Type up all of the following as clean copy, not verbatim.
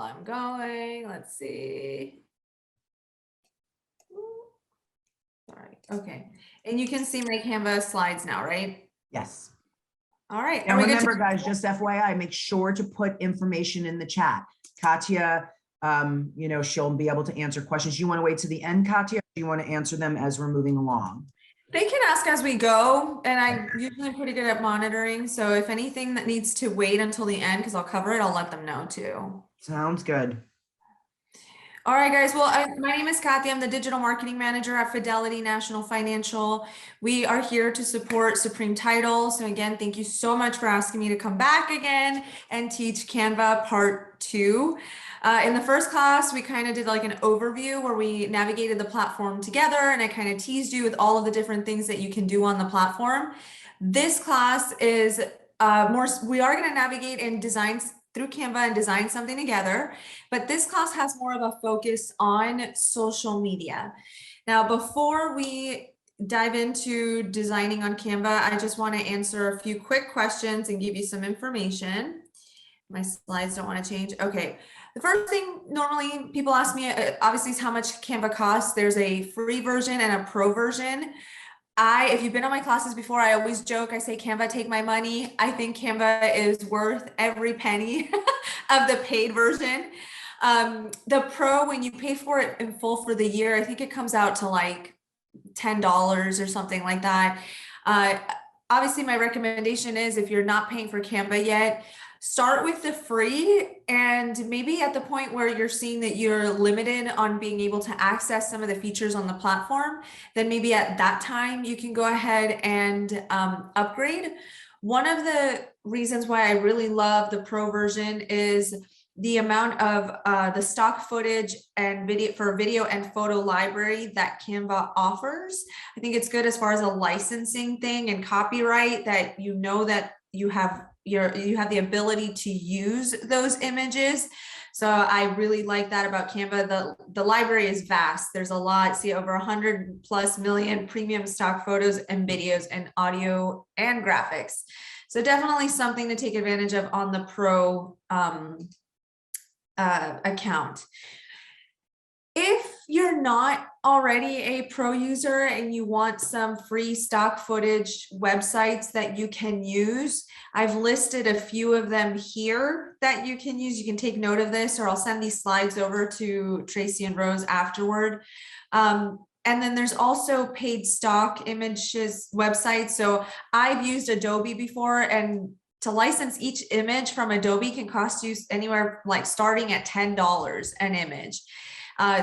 I'm going. Let's see. Sorry. Okay. And you can see my Canva slides now, right? Yes. All right. And remember, guys, just FYI, make sure to put information in the chat. Katia, you know, she'll be able to answer questions. You want to wait to the end, Katia, or do you want to answer them as we're moving along? They can ask as we go, and I'm usually pretty good at monitoring. So if anything that needs to wait until the end, because I'll cover it, I'll let them know too. Sounds good. All right, guys. Well, my name is Katia. I'm the digital marketing manager at Fidelity National Financial. We are here to support Supreme Title. So again, thank you so much for asking me to come back again and teach Canva Part 2. In the first class, we kind of did like an overview where we navigated the platform together, and I kind of teased you with all of the different things that you can do on the platform. This class is we are going to navigate and design through Canva and design something together, but this class has more of a focus on social media. Now, before we dive into designing on Canva, I just want to answer a few quick questions and give you some information. My slides don't want to change. Okay. The first thing normally people ask me, obviously, is how much Canva costs. There's a free version and a pro version. If you've been on my classes before, I always joke, I say, Canva, take my money. I think Canva is worth every penny of the paid version. The pro, when you pay for it in full for the year, I think it comes out to like $10 or something like that. Obviously, my recommendation is if you're not paying for Canva yet, start with the free, and maybe at the point where you're seeing that you're limited on being able to access some of the features on the platform, then maybe at that time you can go ahead and upgrade. One of the reasons why I really love the pro version is the amount of the stock footage and video and photo library that Canva offers. I think it's good as far as a licensing thing and copyright, that you know that you have the ability to use those images. So I really like that about Canva. The library is vast. There's a lot. See, over 100+ million premium stock photos and videos and audio and graphics. So definitely something to take advantage of on the pro account. If you're not already a pro user and you want some free stock footage websites that you can use, I've listed a few of them here that you can use. You can take note of this, or I'll send these slides over to Tracy and Rose afterward. And then there's also paid stock images websites. So I've used Adobe before, and to license each image from Adobe can cost you anywhere like starting at $10 an image.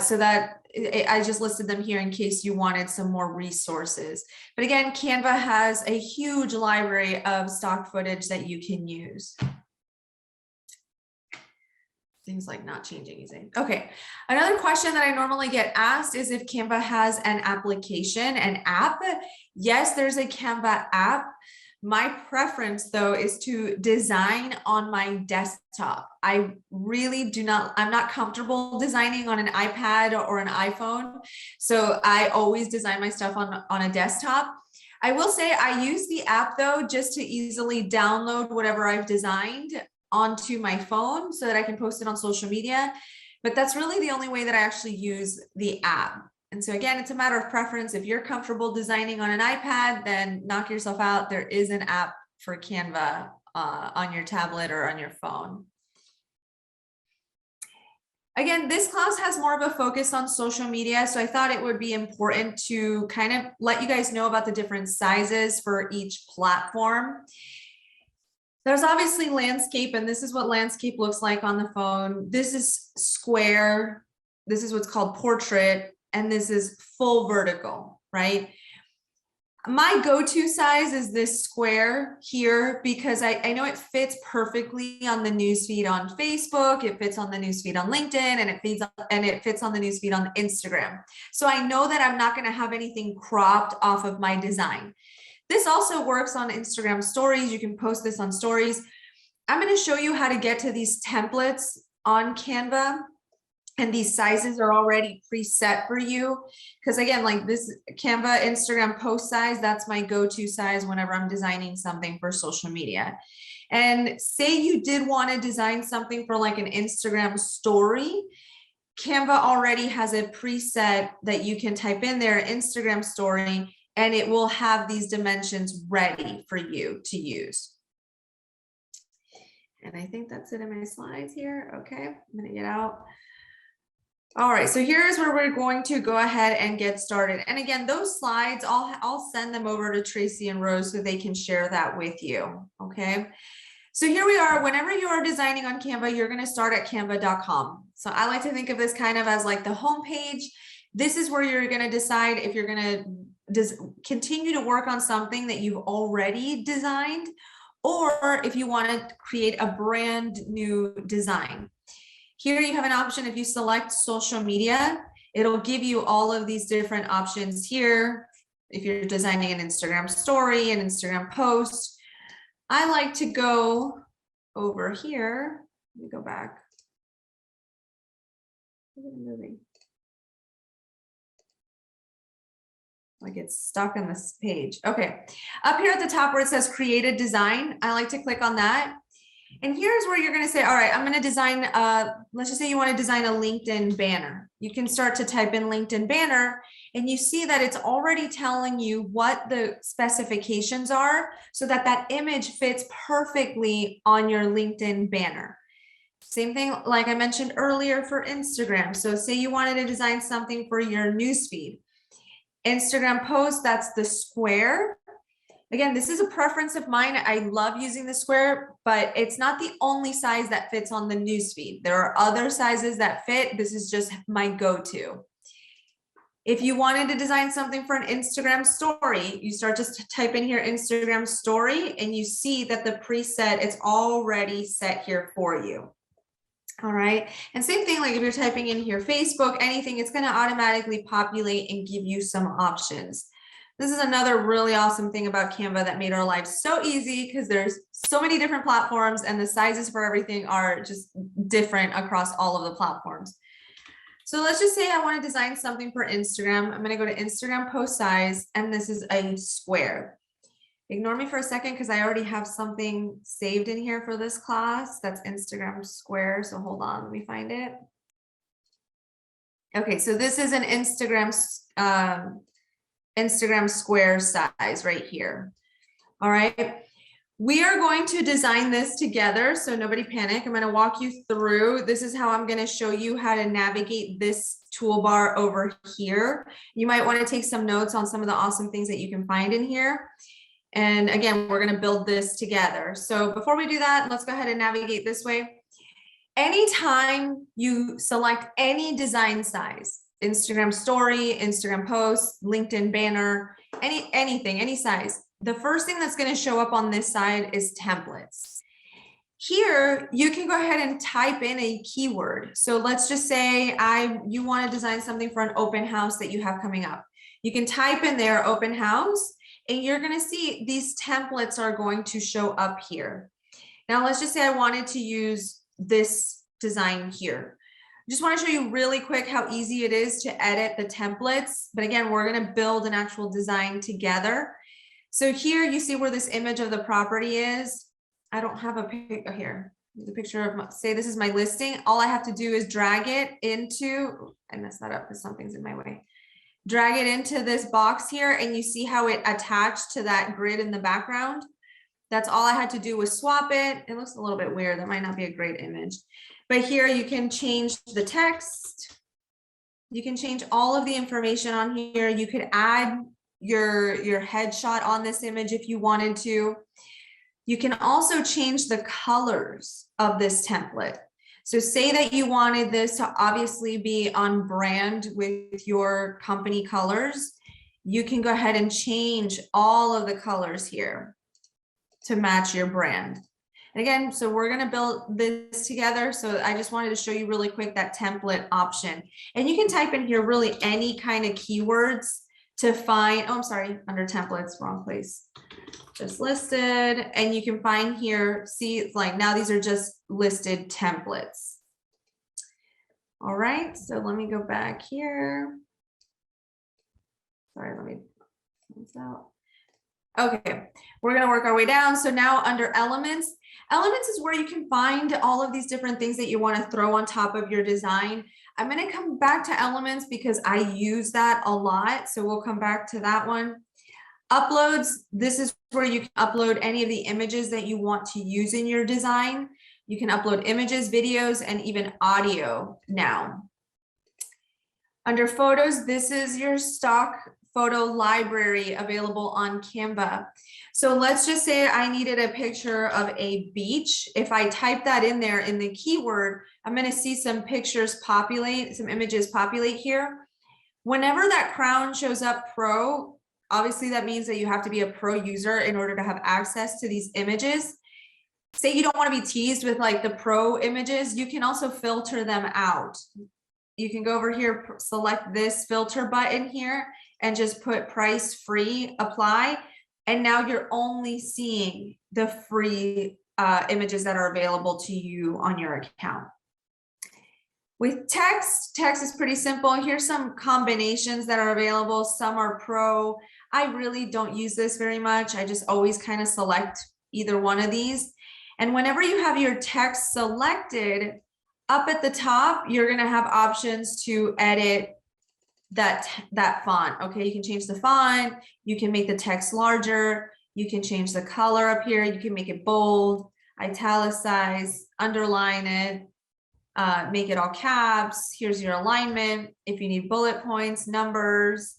So that I just listed them here in case you wanted some more resources. But again, Canva has a huge library of stock footage that you can use. Things like not changing anything. Okay. Another question that I normally get asked is if Canva has an application, an app. Yes, there's a Canva app. My preference, though, is to design on my desktop. I really I'm not comfortable designing on an iPad or an iPhone. So I always design my stuff on a desktop. I will say I use the app, though, just to easily download whatever I've designed onto my phone so that I can post it on social media. But that's really the only way that I actually use the app. And so again, it's a matter of preference. If you're comfortable designing on an iPad, then knock yourself out. There is an app for Canva on your tablet or on your phone. Again, this class has more of a focus on social media, so I thought it would be important to kind of let you guys know about the different sizes for each platform. There's obviously landscape, and this is what landscape looks like on the phone. This is square. This is what's called portrait. And this is full vertical, right? My go-to size is this square here because I know it fits perfectly on the newsfeed on Facebook, it fits on the newsfeed on LinkedIn, and it fits on the newsfeed on Instagram. So I know that I'm not going to have anything cropped off of my design. This also works on Instagram stories. You can post this on stories. I'm going to show you how to get to these templates on Canva. And these sizes are already preset for you. Because again, like this Canva Instagram post size, that's my go-to size whenever I'm designing something for social media. And say you did want to design something for like an Instagram story, Canva already has a preset that you can type in there, Instagram story, and it will have these dimensions ready for you to use. And I think that's it in my slides here. Okay, I'm gonna get out. All right, so here's where we're going to go ahead and get started. And again, those slides, I'll send them over to Tracy and Rose so they can share that with you, okay? So here we are. Whenever you are designing on Canva, you're gonna start at canva.com. So I like to think of this kind of as like the home page. This is where you're gonna decide if you're gonna continue to work on something that you've already designed, or if you wanna create a brand new design. Here you have an option. If you select social media, it'll give you all of these different options here. If you're designing an Instagram story, an Instagram post, I like to go over here. Let me go back. Like it's stuck on this page. Okay, up here at the top where it says create a design, I like to click on that. And here's where you're going to say, all right, I'm going to design, let's just say you want to design a LinkedIn banner. You can start to type in LinkedIn banner and you see that it's already telling you what the specifications are so that that image fits perfectly on your LinkedIn banner. Same thing like I mentioned earlier for Instagram. So say you wanted to design something for your newsfeed. Instagram post, that's the square. Again, this is a preference of mine. I love using the square, but it's not the only size that fits on the newsfeed. There are other sizes that fit. This is just my go-to. If you wanted to design something for an Instagram story, you start just to type in here Instagram story and you see that the preset is already set here for you. All right. And same thing, like if you're typing in here Facebook, anything, it's going to automatically populate and give you some options. This is another really awesome thing about Canva that made our lives so easy because there's so many different platforms and the sizes for everything are just different across all of the platforms. So let's just say I want to design something for Instagram. I'm going to go to Instagram post size, and this is a square. Ignore me for a second because I already have something saved in here for this class. That's Instagram square. So hold on, let me find it. Okay, so this is an Instagram square size right here. All right. We are going to design this together, so nobody panic. I'm going to walk you through. This is how I'm going to show you how to navigate this toolbar over here. You might want to take some notes on some of the awesome things that you can find in here. And again, we're going to build this together. So before we do that, let's go ahead and navigate this way. Anytime you select any design size, Instagram story, Instagram post, LinkedIn banner, anything, any size, the first thing that's going to show up on this side is templates. Here, you can go ahead and type in a keyword. So let's just say you want to design something for an open house that you have coming up. You can type in there open house, and you're going to see these templates are going to show up here. Now, let's just say I wanted to use this design here. I just want to show you really quick how easy it is to edit the templates. But again, we're going to build an actual design together. So here you see where this image of the property is. I don't have a picture here. The picture of, say this is my listing. All I have to do is drag it into, I messed that up because something's in my way. Drag it into this box here and you see how it attached to that grid in the background. That's all I had to do was swap it. It looks a little bit weird. That might not be a great image. But here you can change the text. You can change all of the information on here. You could add your headshot on this image if you wanted to. You can also change the colors of this template. So say that you wanted this to obviously be on brand with your company colors. You can go ahead and change all of the colors here to match your brand. And again, so we're going to build this together. So I just wanted to show you really quick that template option. And you can type in here really any kind of keywords to find, oh, I'm sorry, under templates, wrong place. Just listed. And you can find here, see, it's like now these are just listed templates. All right, so let me go back here. Sorry, let me close out. Okay, we're gonna work our way down. So now under elements, elements is where you can find all of these different things that you want to throw on top of your design. I'm gonna come back to elements because I use that a lot. So we'll come back to that one. Uploads, this is where you can upload any of the images that you want to use in your design. You can upload images, videos, and even audio now. Under photos, this is your stock photo library available on Canva. So let's just say I needed a picture of a beach. If I type that in there in the keyword, I'm going to see some pictures populate, some images populate here. Whenever that crown shows up pro, obviously that means that you have to be a pro user in order to have access to these images. Say you don't want to be teased with like the pro images, you can also filter them out. You can go over here, select this filter button here and just put price free, apply. And now you're only seeing the free images that are available to you on your account. With text, text is pretty simple. Here's some combinations that are available. Some are pro. I really don't use this very much. I just always kind of select either one of these. And whenever you have your text selected, up at the top, you're going to have options to edit that font. Okay, you can change the font, you can make the text larger, you can change the color up here, you can make it bold, italicize, underline it, make it all caps. Here's your alignment. If you need bullet points, numbers,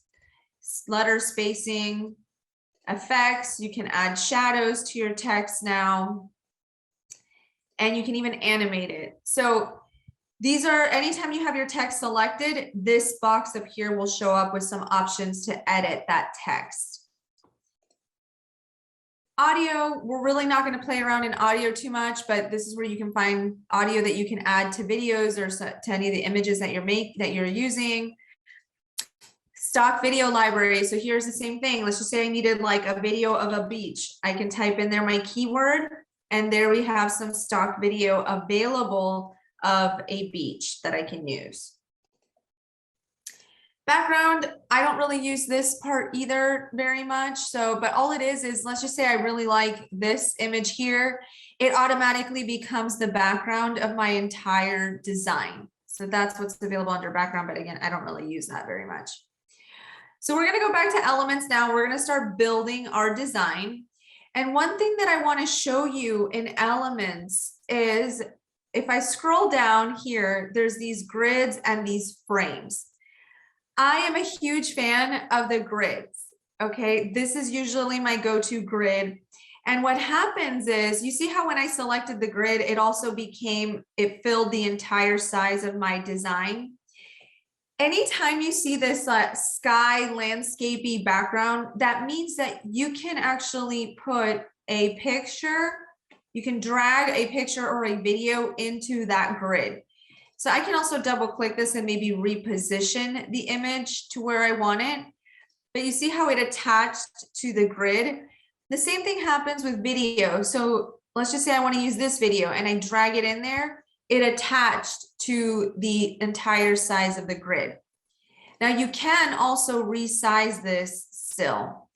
letter spacing, effects, you can add shadows to your text now. And you can even animate it. So these are, anytime you have your text selected, this box up here will show up with some options to edit that text. Audio, we're really not going to play around in audio too much, but this is where you can find audio that you can add to videos or to any of the images that you're using. Stock video library. So here's the same thing. Let's just say I needed like a video of a beach. I can type in there my keyword, and there we have some stock video available of a beach that I can use. Background, I don't really use this part either very much. So, but all it is let's just say I really like this image here. It automatically becomes the background of my entire design. So that's what's available under background. But again, I don't really use that very much. So we're going to go back to elements now. We're going to start building our design. And one thing that I want to show you in elements is if I scroll down here, there's these grids and these frames. I am a huge fan of the grids. Okay, this is usually my go-to grid. And what happens is, you see how when I selected the grid, it also it filled the entire size of my design. Anytime you see this sky landscapey background, that means that you can actually put a picture, you can drag a picture or a video into that grid. So I can also double click this and maybe reposition the image to where I want it. But you see how it attached to the grid? The same thing happens with video. So let's just say I want to use this video and I drag it in there. It attached to the entire size of the grid. Now you can also resize this still.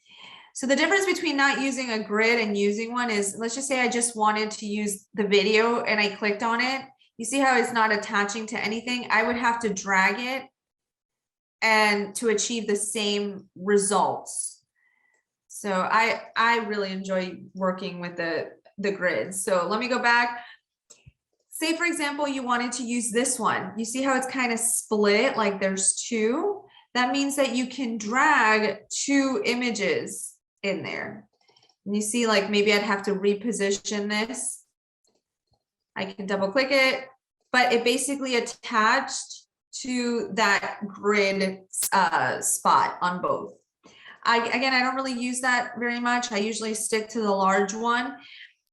So the difference between not using a grid and using one is, let's just say I just wanted to use the video and I clicked on it. You see how it's not attaching to anything? I would have to drag it and to achieve the same results. So I really enjoy working with the grid. So let me go back. Say, for example, you wanted to use this one. You see how it's kind of split, like there's two? That means that you can drag two images in there. And you see, like maybe I'd have to reposition this. I can double click it, but it basically attached to that grid spot on both. Again, I don't really use that very much. I usually stick to the large one.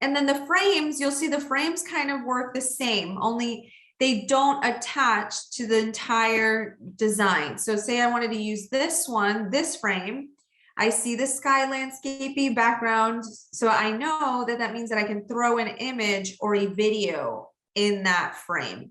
And then the frames, you'll see the frames kind of work the same, only they don't attach to the entire design. So say I wanted to use this one, this frame, I see the sky landscapey background. So I know that that means that I can throw an image or a video in that frame.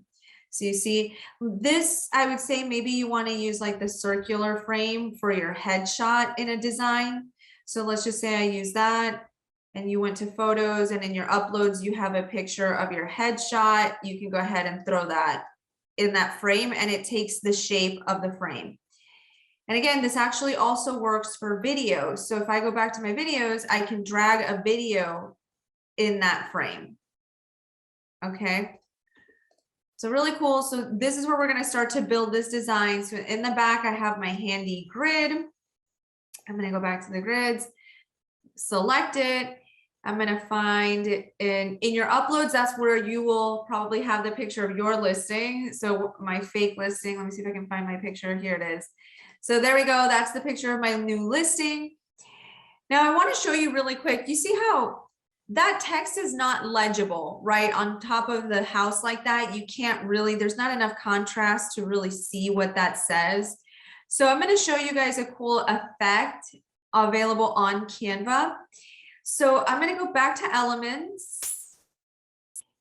So you see this, I would say maybe you want to use like the circular frame for your headshot in a design. So let's just say I use that and you went to photos, and in your uploads, you have a picture of your headshot. You can go ahead and throw that in that frame and it takes the shape of the frame. And again, this actually also works for videos. So if I go back to my videos, I can drag a video in that frame. Okay. So really cool. So this is where we're going to start to build this design. So in the back, I have my handy grid. I'm going to go back to the grids, select it. I'm going to find in your uploads, that's where you will probably have the picture of your listing. So my fake listing, let me see if I can find my picture. Here it is. So there we go. That's the picture of my new listing. Now I want to show you really quick. You see how that text is not legible, right? On top of the house like that, you can't really, there's not enough contrast to really see what that says. So I'm going to show you guys a cool effect available on Canva. So I'm going to go back to elements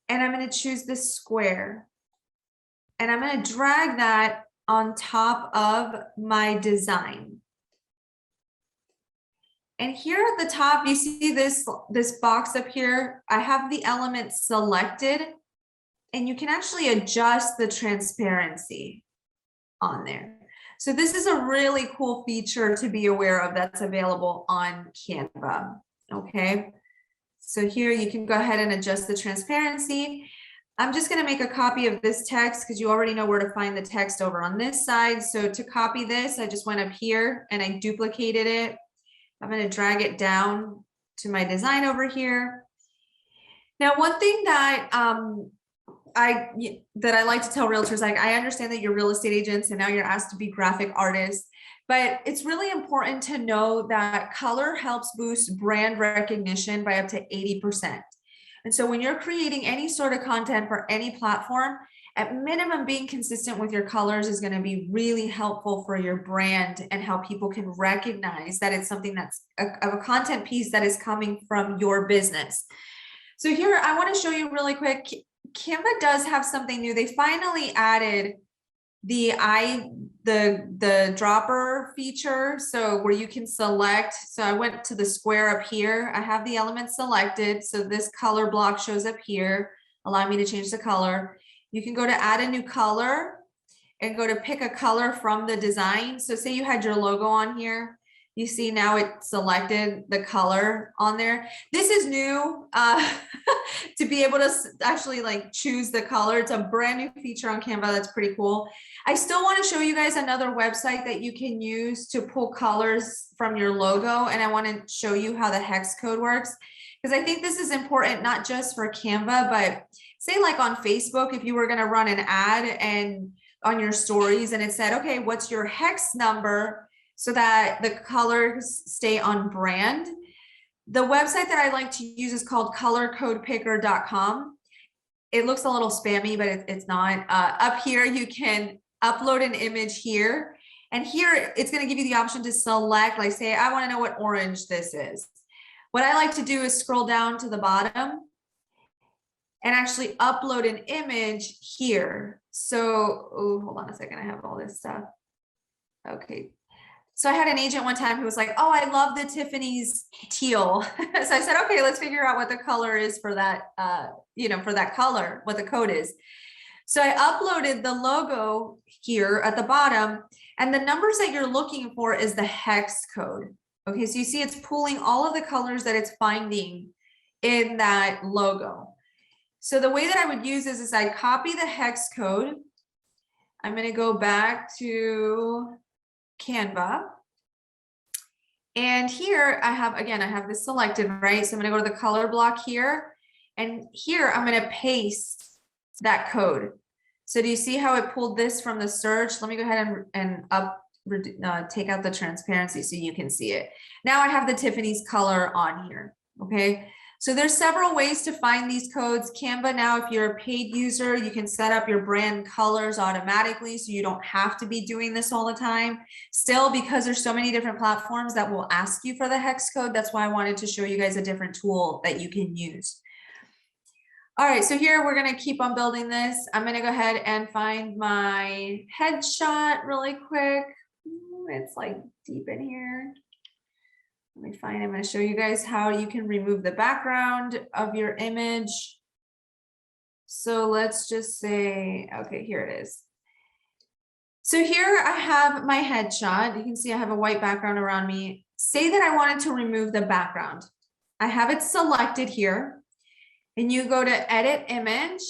and I'm going to choose this square and I'm going to drag that on top of my design. And here at the top, you see this box up here. I have the element selected and you can actually adjust the transparency on there. So this is a really cool feature to be aware of that's available on Canva. Okay, so here you can go ahead and adjust the transparency. I'm just going to make a copy of this text because you already know where to find the text over on this side. So to copy this, I just went up here and I duplicated it. I'm going to drag it down to my design over here. Now, one thing that I like to tell realtors, like I understand that you're real estate agents and now you're asked to be graphic artists, but it's really important to know that color helps boost brand recognition by up to 80%. And so when you're creating any sort of content for any platform, at minimum, being consistent with your colors is going to be really helpful for your brand and how people can recognize that it's something that's a content piece that is coming from your business. So here, I want to show you really quick. Canva does have something new. They finally added the dropper feature, so where you can select. So I went to the square up here. I have the element selected. So this color block shows up here, allowing me to change the color. You can go to add a new color and go to pick a color from the design. So say you had your logo on here. You see now it selected the color on there. This is new to be able to actually like choose the color. It's a brand new feature on Canva. That's pretty cool. I still want to show you guys another website that you can use to pull colors from your logo. And I want to show you how the hex code works, because I think this is important, not just for Canva, but say like on Facebook, if you were going to run an ad and on your stories and it said, okay, what's your hex number? So that the colors stay on brand. The website that I like to use is called colorcodepicker.com. It looks a little spammy, but it's not. Up here, you can upload an image here. And here, it's going to give you the option to select, like say, I want to know what orange this is. What I like to do is scroll down to the bottom and actually upload an image here. So, oh, hold on a second. I have all this stuff. Okay. So I had an agent one time who was like, oh, I love the Tiffany's teal. So I said, okay, let's figure out what the color is for that, for that color, what the code is. So I uploaded the logo here at the bottom, and the numbers that you're looking for is the hex code. Okay, so you see it's pulling all of the colors that it's finding in that logo. So the way that I would use this is I copy the hex code. I'm going to go back to Canva. And here I have this selected, right? So I'm going to go to the color block here, and here I'm going to paste that code. So do you see how it pulled this from the search? Let me go ahead and take out the transparency so you can see it. Now I have the Tiffany's color on here. Okay. So there's several ways to find these codes. Canva now, if you're a paid user, you can set up your brand colors automatically, so you don't have to be doing this all the time. Still, because there's so many different platforms that will ask you for the hex code, that's why I wanted to show you guys a different tool that you can use. All right, so here we're gonna keep on building this. I'm gonna go ahead and find my headshot really quick. It's like deep in here. Let me find, I'm going to show you guys how you can remove the background of your image. So let's just say, okay, here it is. So here I have my headshot. You can see I have a white background around me. Say that I wanted to remove the background. I have it selected here, and you go to edit image,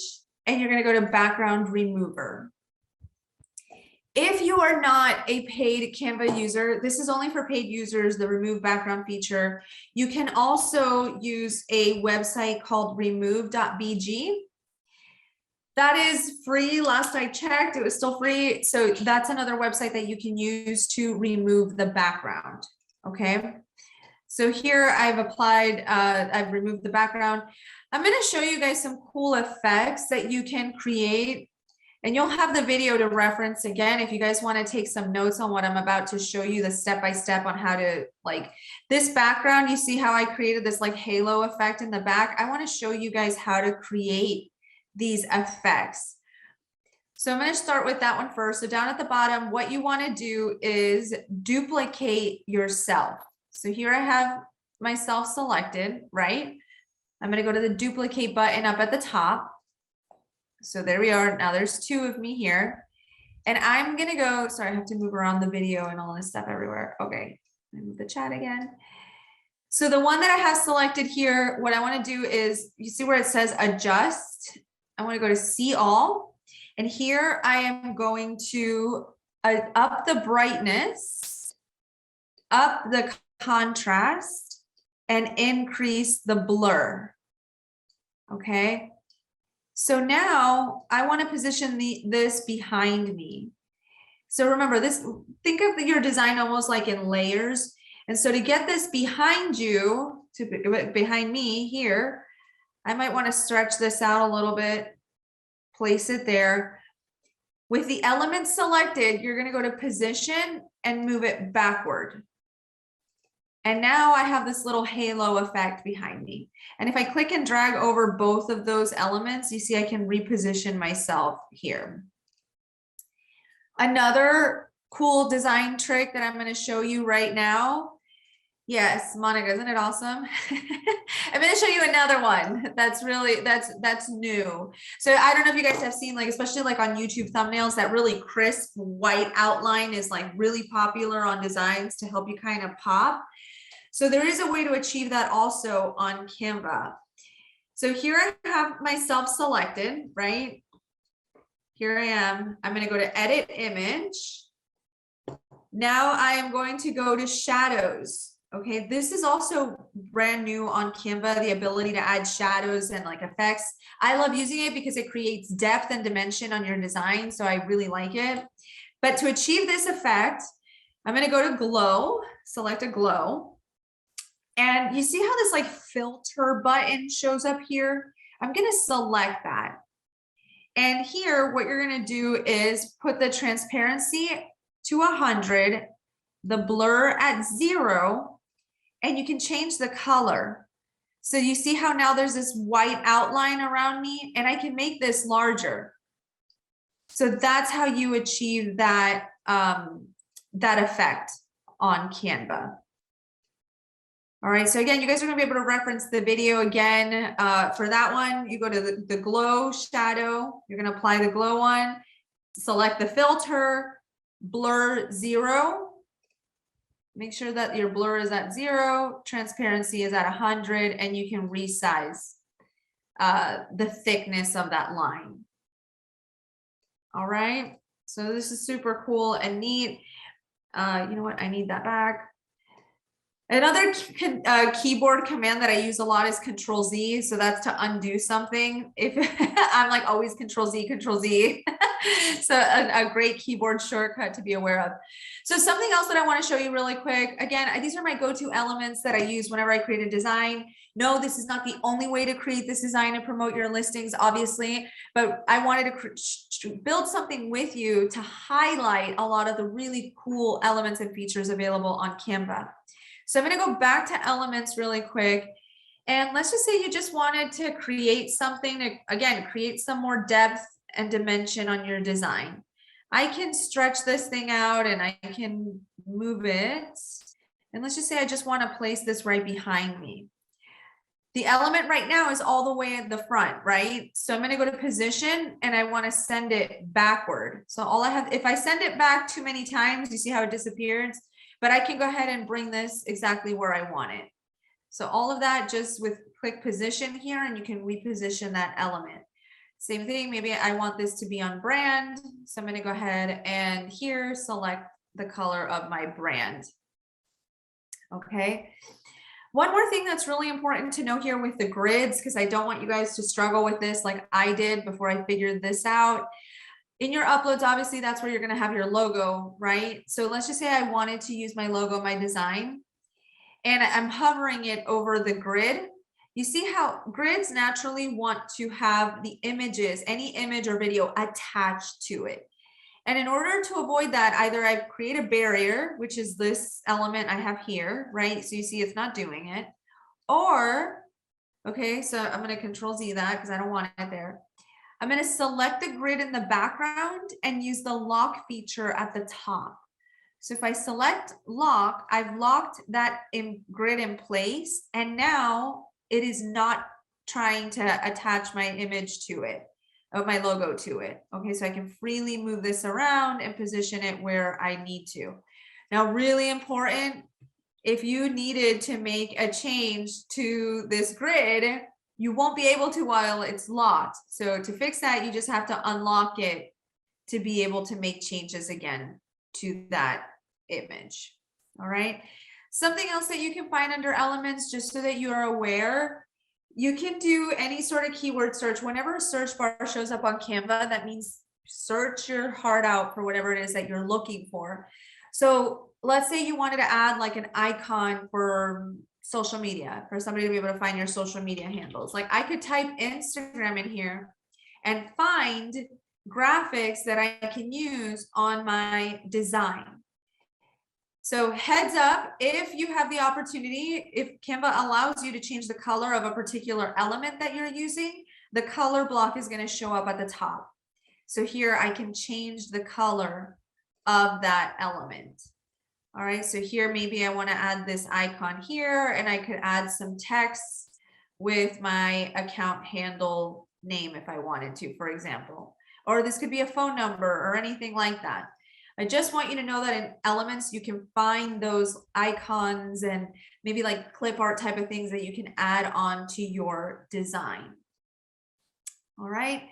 and you're going to go to background remover. If you are not a paid Canva user, this is only for paid users, the remove background feature. You can also use a website called remove.bg. That is free. Last I checked, it was still free. So that's another website that you can use to remove the background. Okay. So here I've applied, I've removed the background. I'm going to show you guys some cool effects that you can create. And you'll have the video to reference again if you guys want to take some notes on what I'm about to show you, the step-by-step on how to, like, this background. You see how I created this like halo effect in the back? I want to show you guys how to create these effects. So I'm going to start with that one first. So down at the bottom, what you want to do is duplicate yourself. So here I have myself selected, right? I'm going to go to the duplicate button up at the top. So there we are. Now there's two of me here. And I'm going to go, sorry, I have to move around the video and all this stuff everywhere. Okay, move the chat again. So the one that I have selected here, what I want to do is, you see where it says adjust? I want to go to see all. And here I am going to up the brightness, up the contrast, and increase the blur. Okay. So now I want to position this behind me. So remember this, think of your design almost like in layers. And so to get this behind you, behind me here, I might want to stretch this out a little bit, place it there. With the elements selected, you're going to go to position and move it backward. And now I have this little halo effect behind me. And if I click and drag over both of those elements, you see I can reposition myself here. Another cool design trick that I'm going to show you right now. Yes, Monica, isn't it awesome? I'm going to show you another one that's really, that's new. So I don't know if you guys have seen, like, especially like on YouTube thumbnails, that really crisp white outline is like really popular on designs to help you kind of pop. So there is a way to achieve that also on Canva. So here I have myself selected, right? Here I am. I'm going to go to edit image. Now I am going to go to shadows. Okay, this is also brand new on Canva, the ability to add shadows and like effects. I love using it because it creates depth and dimension on your design. So I really like it. But to achieve this effect, I'm going to go to glow, select a glow. And you see how this like filter button shows up here? I'm going to select that. And here, what you're going to do is put the transparency to 100, the blur at 0, and you can change the color. So you see how now there's this white outline around me, and I can make this larger. So that's how you achieve that, that effect on Canva. All right, so again, you guys are gonna be able to reference the video again. For that one, you go to the glow shadow, you're gonna apply the glow one, select the filter, blur 0. Make sure that your blur is at 0, transparency is at 100, and you can resize the thickness of that line. All right, so this is super cool and neat. You know what, I need that back. Another keyboard command that I use a lot is Control Z. So that's to undo something. If I'm like always Control Z, Control Z. So a great keyboard shortcut to be aware of. So something else that I want to show you really quick. Again, these are my go-to elements that I use whenever I create a design. No, this is not the only way to create this design and promote your listings, obviously, but I wanted to build something with you to highlight a lot of the really cool elements and features available on Canva. So I'm going to go back to elements really quick. And let's just say you just wanted to create something to, again, create some more depth and dimension on your design. I can stretch this thing out and I can move it. And let's just say I just want to place this right behind me. The element right now is all the way at the front, right? So I'm going to go to position and I want to send it backward. So all I have, if I send it back too many times, you see how it disappears, but I can go ahead and bring this exactly where I want it. So all of that just with click position here, and you can reposition that element. Same thing, maybe I want this to be on brand. So I'm going to go ahead and here select the color of my brand. Okay. One more thing that's really important to know here with the grids, because I don't want you guys to struggle with this like I did before I figured this out. In your uploads, obviously, that's where you're going to have your logo, right? So let's just say I wanted to use my logo, my design, and I'm hovering it over the grid. You see how grids naturally want to have the images, any image or video attached to it. And in order to avoid that, either I create a barrier, which is this element I have here, right? So you see it's not doing it. Or, okay, so I'm going to Control Z that because I don't want it there. I'm going to select the grid in the background and use the lock feature at the top. So if I select lock, I've locked that grid in place, and now it is not trying to attach my image to it, of my logo to it. Okay, so I can freely move this around and position it where I need to. Now, really important, if you needed to make a change to this grid, you won't be able to while it's locked. So to fix that, you just have to unlock it to be able to make changes again to that image. All right. Something else that you can find under elements, just so that you are aware, you can do any sort of keyword search. Whenever a search bar shows up on Canva, that means search your heart out for whatever it is that you're looking for. So let's say you wanted to add like an icon for social media, for somebody to be able to find your social media handles. Like I could type Instagram in here and find graphics that I can use on my design. So heads up, if you have the opportunity, if Canva allows you to change the color of a particular element that you're using, the color block is going to show up at the top. So here I can change the color of that element. All right, so here maybe I want to add this icon here, and I could add some text with my account handle name if I wanted to, for example. Or this could be a phone number or anything like that. I just want you to know that in elements, you can find those icons and maybe like clip art type of things that you can add on to your design. All right.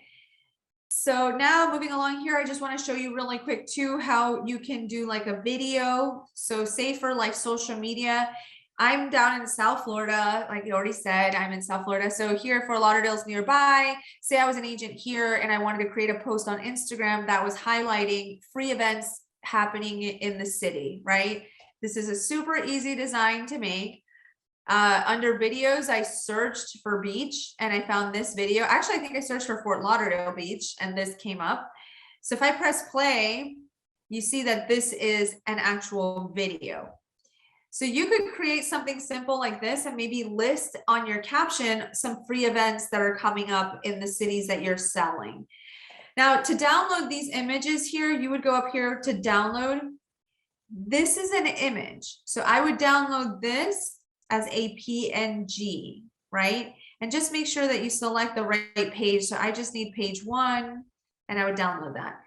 So now moving along here, I just want to show you really quick too, how you can do like a video. So say for like social media, I'm down in South Florida, like you already said, I'm in South Florida. So here for Lauderdale's nearby, say I was an agent here and I wanted to create a post on Instagram that was highlighting free events happening in the city, right? This is a super easy design to make. Under videos, I searched for beach and I found this video. Actually, I think I searched for Fort Lauderdale Beach and this came up. So if I press play, you see that this is an actual video. So you could create something simple like this and maybe list on your caption some free events that are coming up in the cities that you're selling. Now, to download these images here, you would go up here to download. This is an image. So I would download this as a PNG, right? And just make sure that you select the right page. So I just need page 1 and I would download that.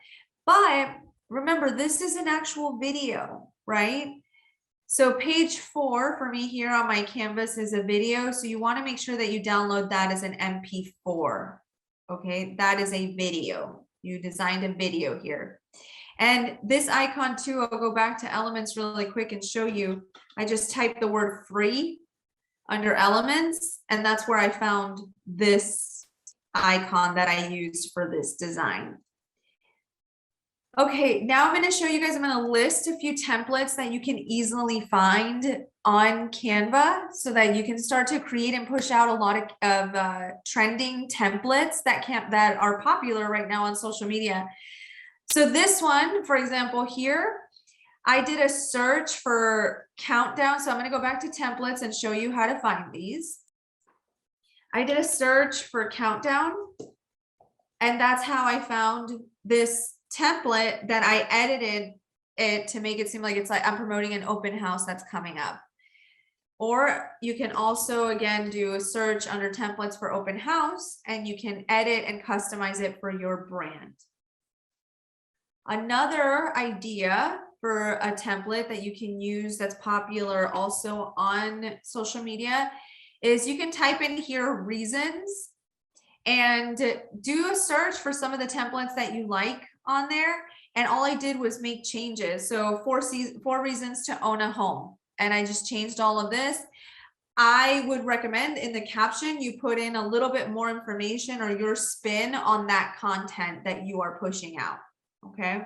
But remember, this is an actual video, right? So page 4 for me here on my canvas is a video. So you want to make sure that you download that as an MP4. Okay, that is a video. You designed a video here. And this icon too, I'll go back to elements really quick and show you. I just typed the word free under elements, and that's where I found this icon that I used for this design. Okay, now I'm going to show you guys, I'm going to list a few templates that you can easily find on Canva so that you can start to create and push out a lot of trending templates that are popular right now on social media. So this one, for example, here, I did a search for countdown. So I'm going to go back to templates and show you how to find these. I did a search for countdown, and that's how I found this template that I edited it to make it seem like it's like I'm promoting an open house that's coming up. Or you can also, again, do a search under templates for open house, and you can edit and customize it for your brand. Another idea for a template that you can use that's popular also on social media is you can type in here reasons and do a search for some of the templates that you like on there. And all I did was make changes. So 4 reasons to own a home. And I just changed all of this. I would recommend in the caption, you put in a little bit more information or your spin on that content that you are pushing out. Okay.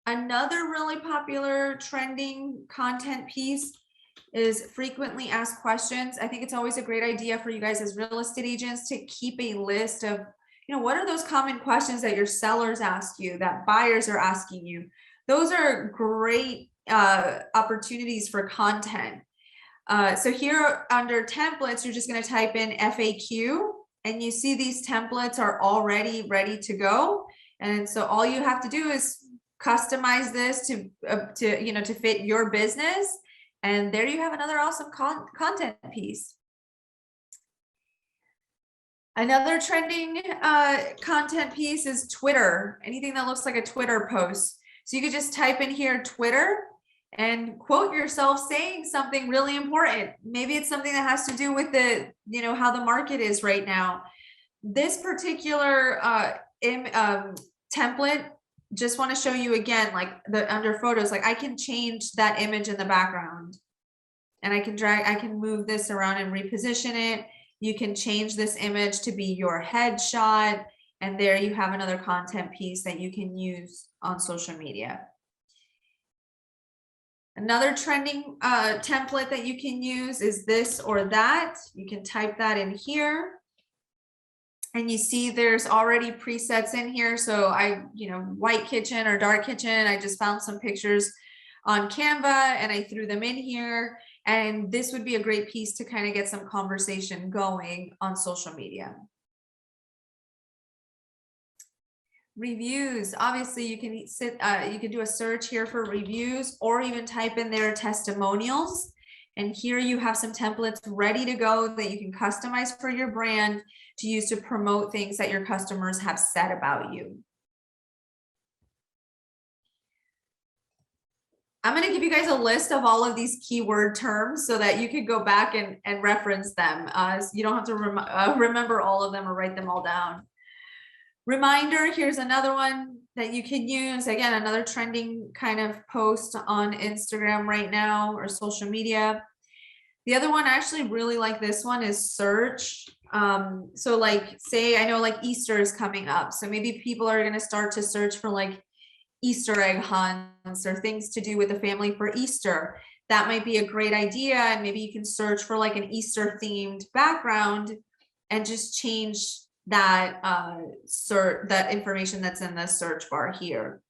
Another really popular trending content piece is frequently asked questions. I think it's always a great idea for you guys as real estate agents to keep a list of, what are those common questions that your sellers ask you, that buyers are asking you. Those are great opportunities for content. So here under templates, you're just going to type in FAQ, and you see these templates are already ready to go. And so all you have to do is customize this to fit your business. And there you have another awesome content piece. Another trending content piece is Twitter, anything that looks like a Twitter post. So you could just type in here Twitter and quote yourself saying something really important. Maybe it's something that has to do with the, how the market is right now. This particular template, just want to show you again, like under photos, like I can change that image in the background, and I can move this around and reposition it. You can change this image to be your headshot, and there you have another content piece that you can use on social media. Another trending template that you can use is this or that. You can type that in here. And you see there's already presets in here. So white kitchen or dark kitchen, I just found some pictures on Canva and I threw them in here. And this would be a great piece to kind of get some conversation going on social media. Reviews, obviously you can do a search here for reviews, or even type in their testimonials. And here you have some templates ready to go that you can customize for your brand to use to promote things that your customers have said about you. I'm going to give you guys a list of all of these keyword terms so that you can go back and reference them. So you don't have to remember all of them or write them all down. Reminder, here's another one that you can use. Again, another trending kind of post on Instagram right now or social media. The other one, I actually really like this one, is search. So like, say, I know like Easter is coming up. So maybe people are going to start to search for like Easter egg hunts or things to do with the family for Easter. That might be a great idea. And maybe you can search for like an Easter themed background and just change that that information that's in the search bar here.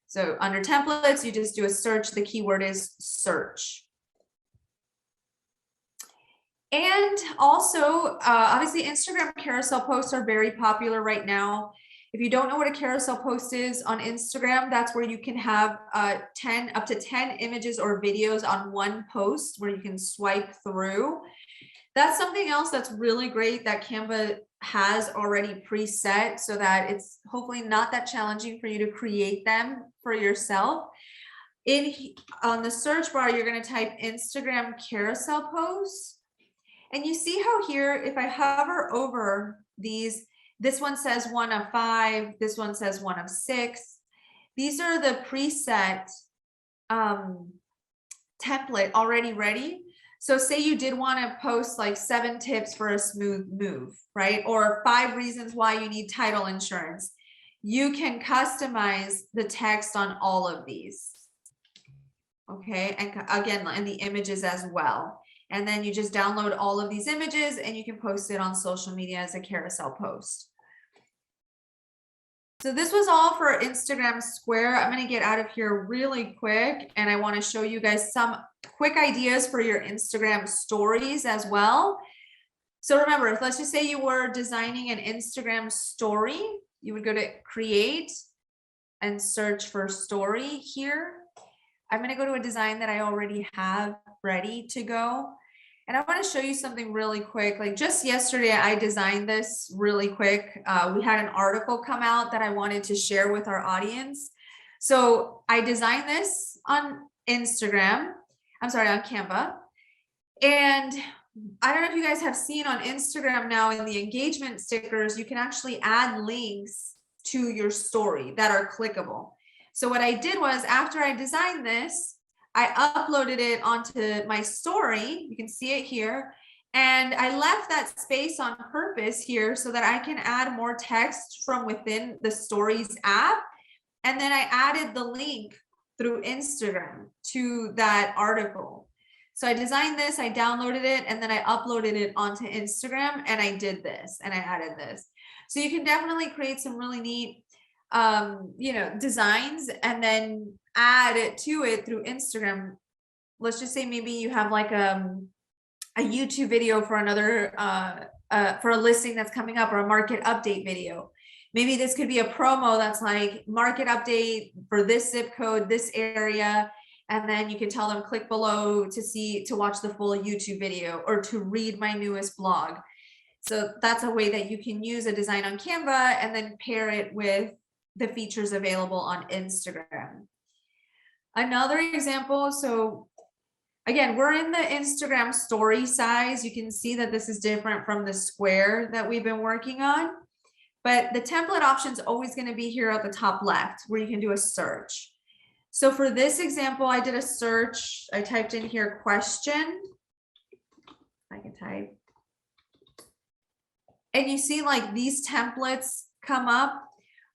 So under templates, you just do a search. The keyword is search. And also, obviously, Instagram carousel posts are very popular right now. If you don't know what a carousel post is on Instagram, that's where you can have up to 10 images or videos on one post where you can swipe through. That's something else that's really great that Canva has already preset, so that it's hopefully not that challenging for you to create them for yourself. On the search bar, you're going to type Instagram carousel posts. And you see how here, if I hover over these, this one says 1 of 5, this one says 1 of 6. These are the preset template already ready. So say you did want to post like 7 tips for a smooth move, right? Or 5 reasons why you need title insurance. You can customize the text on all of these. Okay, and again, and the images as well. And then you just download all of these images and you can post it on social media as a carousel post. So this was all for Instagram Square. I'm going to get out of here really quick, and I want to show you guys some quick ideas for your Instagram stories as well. So remember, let's just say you were designing an Instagram story. You would go to create and search for story here. I'm going to go to a design that I already have ready to go. And I want to show you something really quick. Like just yesterday, I designed this really quick. We had an article come out that I wanted to share with our audience. So I designed this on Instagram. I'm sorry, on Canva. And I don't know if you guys have seen on Instagram now in the engagement stickers, you can actually add links to your story that are clickable. So what I did was after I designed this, I uploaded it onto my story. You can see it here. And I left that space on purpose here so that I can add more text from within the Stories app. And then I added the link through Instagram to that article. So I designed this, I downloaded it, and then I uploaded it onto Instagram, and I did this, and I added this. So you can definitely create some really neat, designs, and then add it to it through Instagram. Let's just say maybe you have like a YouTube video for another, for a listing that's coming up, or a market update video. Maybe this could be a promo that's like market update for this zip code, this area. And then you can tell them click below to watch the full YouTube video or to read my newest blog. So that's a way that you can use a design on Canva and then pair it with the features available on Instagram. Another example, so again, we're in the Instagram story size. You can see that this is different from the square that we've been working on. But the template option is always going to be here at the top left where you can do a search. So for this example, I did a search. I typed in here question. I can type. And you see like these templates come up.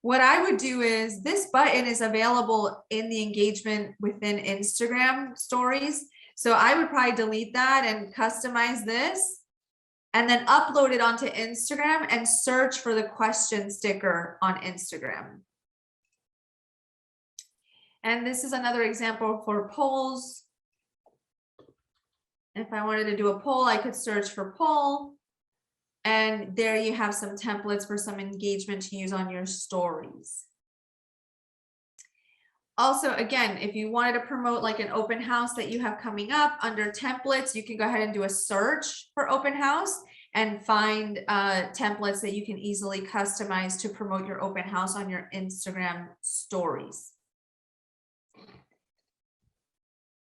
What I would do is this button is available in the engagement within Instagram stories. So I would probably delete that and customize this and then upload it onto Instagram and search for the question sticker on Instagram. And this is another example for polls. If I wanted to do a poll, I could search for poll. And there you have some templates for some engagement to use on your stories. Also, again, if you wanted to promote like an open house that you have coming up under templates, you can go ahead and do a search for open house and find templates that you can easily customize to promote your open house on your Instagram stories.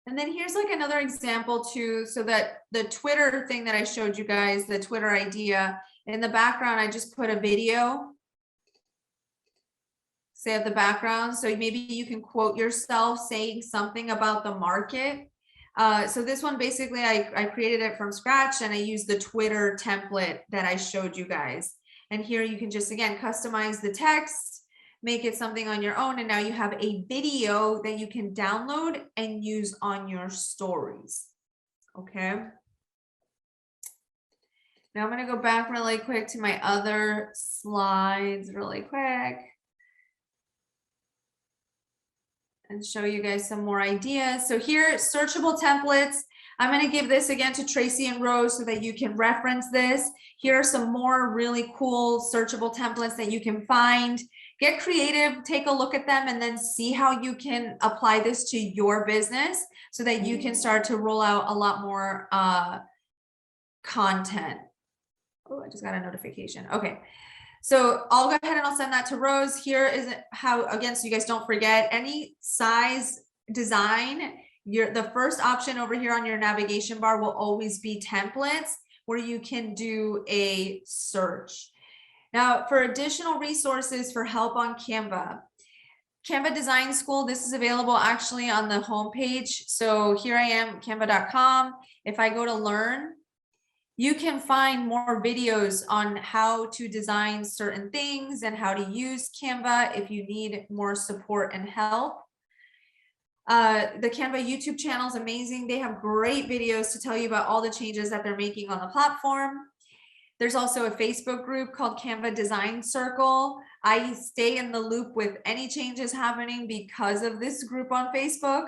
And then here's like another example too, so that the Twitter thing that I showed you guys, the Twitter idea, in the background, I just put a video. Say at the background, so maybe you can quote yourself saying something about the market. So this one, basically, I created it from scratch and I used the Twitter template that I showed you guys. And here you can just, again, customize the text, make it something on your own, and now you have a video that you can download and use on your stories. Okay. Now I'm going to go back really quick to my other slides really quick and show you guys some more ideas. So here, searchable templates. I'm going to give this again to Tracy and Rose so that you can reference this. Here are some more really cool searchable templates that you can find. Get creative, take a look at them, and then see how you can apply this to your business so that you can start to roll out a lot more content. Oh, I just got a notification. Okay. So I'll go ahead and I'll send that to Rose. Here is how, again, so you guys don't forget, any size design, the first option over here on your navigation bar will always be templates where you can do a search. Now, for additional resources for help on Canva Design School, this is available actually on the homepage. So here I am, canva.com. If I go to learn, you can find more videos on how to design certain things and how to use Canva if you need more support and help. The Canva YouTube channel is amazing. They have great videos to tell you about all the changes that they're making on the platform. There's also a Facebook group called Canva Design Circle. I stay in the loop with any changes happening because of this group on Facebook.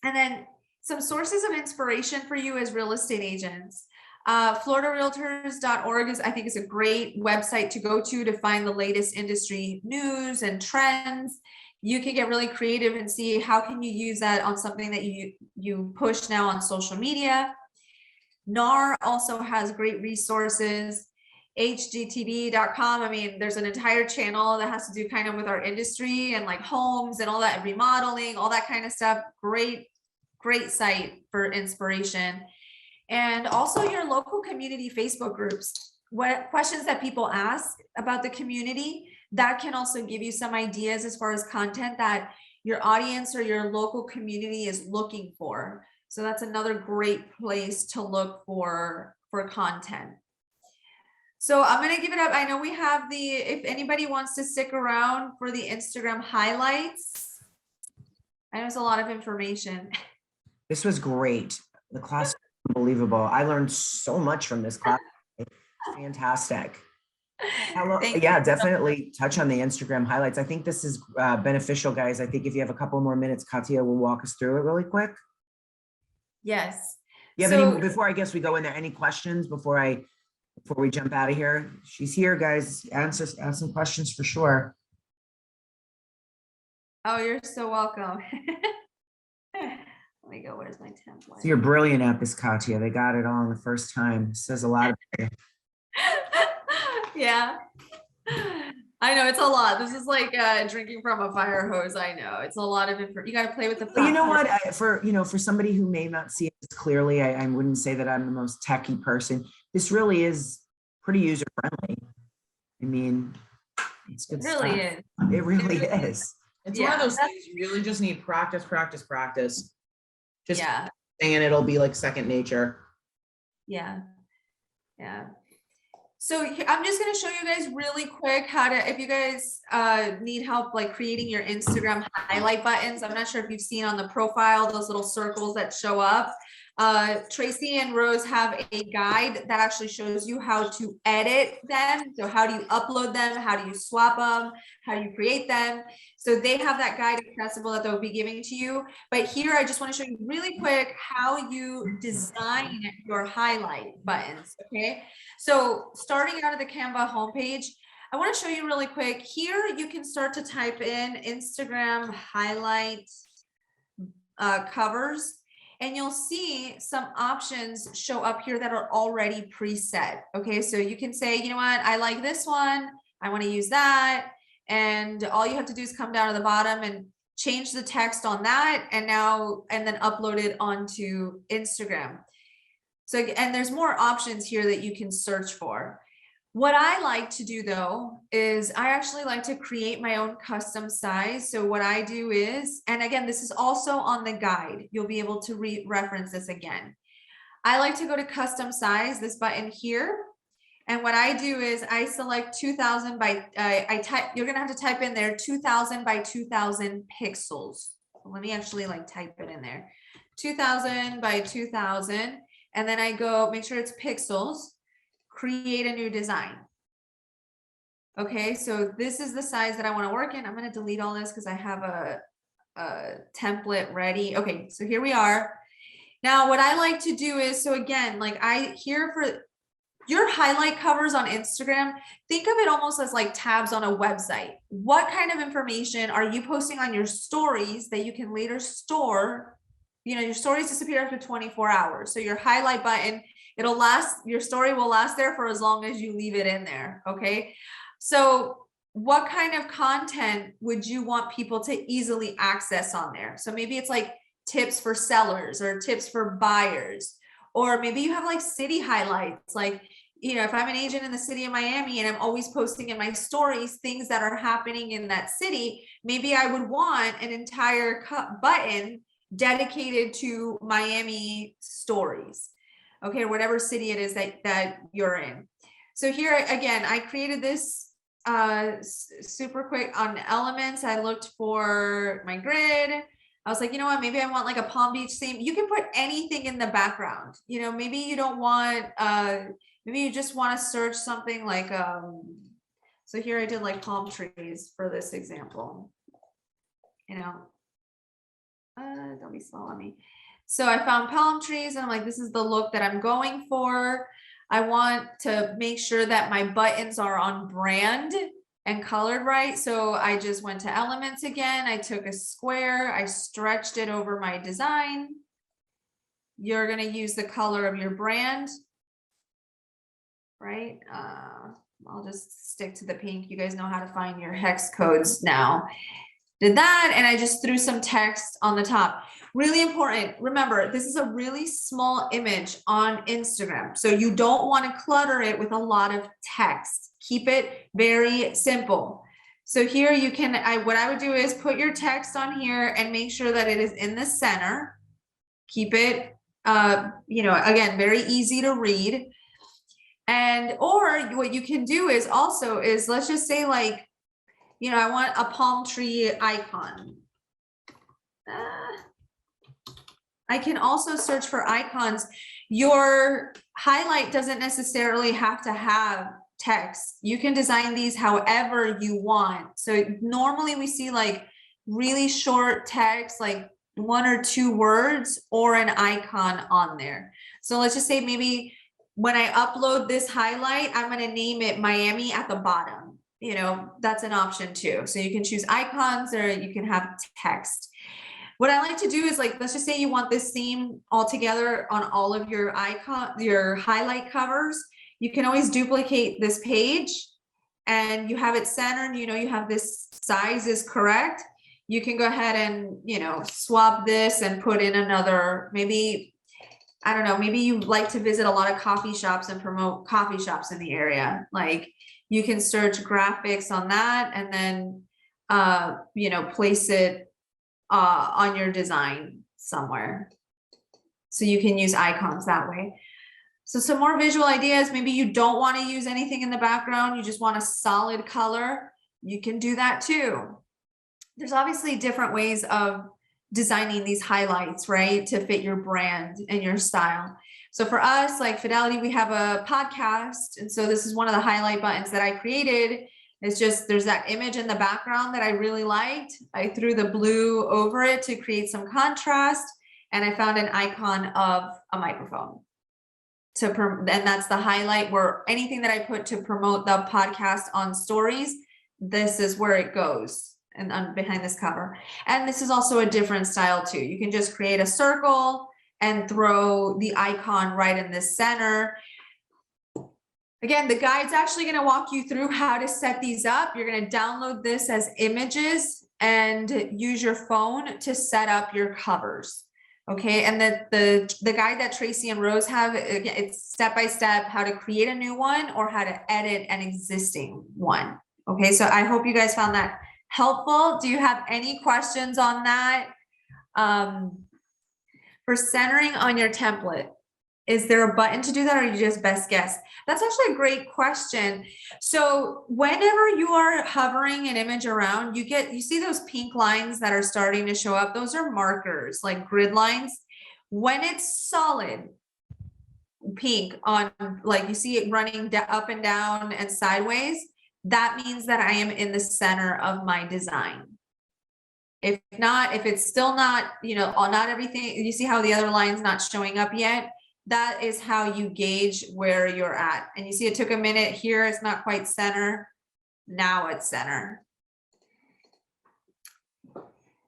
And then some sources of inspiration for you as real estate agents. FloridaRealtors.org I think is a great website to go to find the latest industry news and trends. you can get really creative and see how can you use that on something that you push now on social media. NAR also has great resources. HGTV.com. I mean, there's an entire channel that has to do kind of with our industry and like homes and all that, remodeling, all that kind of stuff. Great site for inspiration. And also your local community Facebook groups. What questions that people ask about the community, that can also give you some ideas as far as content that your audience or your local community is looking for. So that's another great place to look for content. So I'm going to give it up. I know we have if anybody wants to stick around for the Instagram highlights. I know there's a lot of information. This was great. The class was unbelievable. I learned so much from this class. Fantastic. Yeah, definitely touch on the Instagram highlights. I think this is beneficial, guys. I think if you have a couple more minutes, Katia will walk us through it really quick. Yes. You have any, before I guess we go in there, any questions before we jump out of here? She's here, guys. Ask some questions for sure. Oh, you're so welcome. Let me go. Where's my template? So you're brilliant at this, Katia. They got it all on the first time. It says a lot of you. Yeah. I know it's a lot. This is like drinking from a fire hose. I know it's a lot of information. You got to play with the. But you know what? For somebody who may not see it clearly, I wouldn't say that I'm the most techie person. This really is pretty user friendly. I mean, it's good stuff. It really is. It's one of those things you really just need practice. Just saying it'll be like second nature. Yeah. So I'm just going to show you guys really quick how to, if you guys need help like creating your Instagram highlight buttons. I'm not sure if you've seen on the profile, those little circles that show up. Tracy and Rose have a guide that actually shows you how to edit them. So how do you upload them? How do you swap them? How do you create them? So they have that guide accessible that they'll be giving to you. But here, I just want to show you really quick how you design your highlight buttons. Okay. So starting out of the Canva homepage, I want to show you really quick. Here, you can start to type in Instagram highlight covers. And you'll see some options show up here that are already preset. Okay, so you can say, you know what, I like this one. I want to use that. And all you have to do is come down to the bottom and change the text on that. And then upload it onto Instagram. So, and there's more options here that you can search for. What I like to do though, is I actually like to create my own custom size. So what I do is, and again, this is also on the guide. You'll be able to reference this again. I like to go to custom size, this button here. And what I do is I select 2000 by, you're gonna have to type in there 2000 by 2000 pixels. So let me actually like type it in there. 2000 by 2000. And then I go, make sure it's pixels. Create a new design. Okay, so this is the size that I want to work in. I'm going to delete all this because I have a template ready. Okay, so here we are. Now, what I like to do is, so again, like here for your highlight covers on Instagram, think of it almost as like tabs on a website. What kind of information are you posting on your stories that you can later store? You know, your stories disappear after 24 hours. So your highlight button, it'll last, your story will last there for as long as you leave it in there. Okay. So what kind of content would you want people to easily access on there? So maybe it's like tips for sellers or tips for buyers, or maybe you have like city highlights. Like, you know, if I'm an agent in the city of Miami and I'm always posting in my stories things that are happening in that city, maybe I would want an entire button dedicated to Miami stories. Okay, whatever city it is that you're in. So here again, I created this super quick on elements. I looked for my grid. I was like, you know what, maybe I want like a Palm Beach theme. You can put anything in the background. You know, maybe you don't want, maybe you just want to search something like, so here I did like palm trees for this example, you know. Don't be slow on me. So I found palm trees and I'm like, this is the look that I'm going for. I want to make sure that my buttons are on brand. and colored right. So I just went to elements again. I took a square, I stretched it over my design. You're going to use the color of your brand, right? I'll just stick to the pink. You guys know how to find your hex codes now. Did that, and I just threw some text on the top. Really important. Remember, this is a really small image on Instagram, so you don't want to clutter it with a lot of text. Keep it very simple. So here you can, what I would do is put your text on here and make sure that it is in the center. Keep it, again, very easy to read. And, or what you can do is also is, let's just say like, I want a palm tree icon. I can also search for icons. Your highlight doesn't necessarily have to have text. You can design these however you want. So normally we see like really short text, like 1 or 2 words or an icon on there. So let's just say maybe when I upload this highlight, I'm going to name it Miami at the bottom. That's an option too. So you can choose icons or you can have text. What I like to do is like, let's just say you want this theme all together on all of your your highlight covers. You can always duplicate this page and you have it centered, you have this size is correct. You can go ahead and, swap this and put in another, maybe, I don't know, maybe you like to visit a lot of coffee shops and promote coffee shops in the area. Like you can search graphics on that and then, place it on your design somewhere. So you can use icons that way. So some more visual ideas. Maybe you don't want to use anything in the background. You just want a solid color. You can do that too. There's obviously different ways of designing these highlights, right? To fit your brand and your style. So for us, like Fidelity, we have a podcast. And so this is one of the highlight buttons that I created. It's just, there's that image in the background that I really liked. I threw the blue over it to create some contrast. And I found an icon of a microphone. And that's the highlight where anything that I put to promote the podcast on stories, this is where it goes and behind this cover. And this is also a different style too. You can just create a circle and throw the icon right in the center. Again, the guide's actually going to walk you through how to set these up. You're going to download this as images and use your phone to set up your covers. Okay, and the guide that Tracy and Rose have, it's step-by-step how to create a new one or how to edit an existing one. Okay, so I hope you guys found that helpful. Do you have any questions on that? For centering on your template, is there a button to do that, or you just best guess? That's actually a great question. So whenever you are hovering an image around, you see those pink lines that are starting to show up. Those are markers, like grid lines. When it's solid pink on, like you see it running up and down and sideways, that means that I am in the center of my design. If not, if it's still not, not everything, you see how the other line's not showing up yet? That is how you gauge where you're at. And you see it took a minute here. It's not quite center. Now it's center.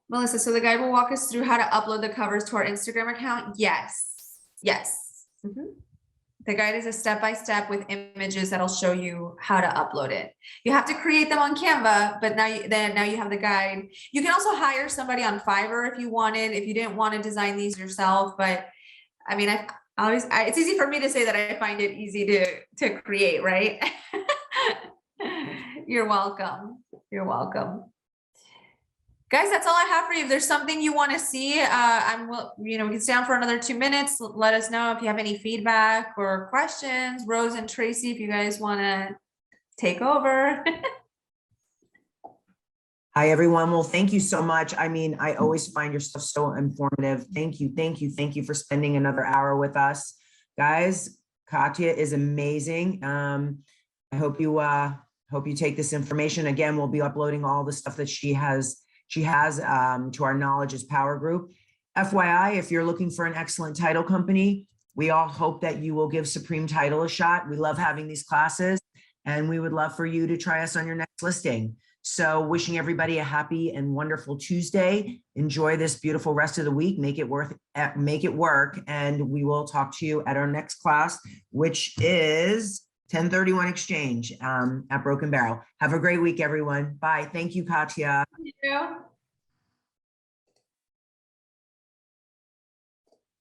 Melissa, so the guide will walk us through how to upload the covers to our Instagram account. Yes. The guide is a step-by-step with images that'll show you how to upload it. You have to create them on Canva, but now you have the guide. You can also hire somebody on Fiverr if you wanted, if you didn't want to design these yourself. But I mean, it's easy for me to say that I find it easy to create, right? You're welcome. You're welcome. Guys, that's all I have for you. If there's something you want to see, we can stay on for another 2 minutes. Let us know if you have any feedback or questions. Rose and Tracy, if you guys want to take over. Hi, everyone. Well, thank you so much. I mean, I always find your stuff so informative. Thank you for spending another hour with us. Guys, Katia is amazing. I hope you take this information. Again, we'll be uploading all the stuff that she has to our Knowledge is Power group. FYI, if you're looking for an excellent title company, we all hope that you will give Supreme Title a shot. We love having these classes. and we would love for you to try us on your next listing. So wishing everybody a happy and wonderful Tuesday. Enjoy this beautiful rest of the week. Make it work. And we will talk to you at our next class, which is 1031 exchange at Broken Barrel. Have a great week, everyone. Bye. Thank you, Katia. Thank you.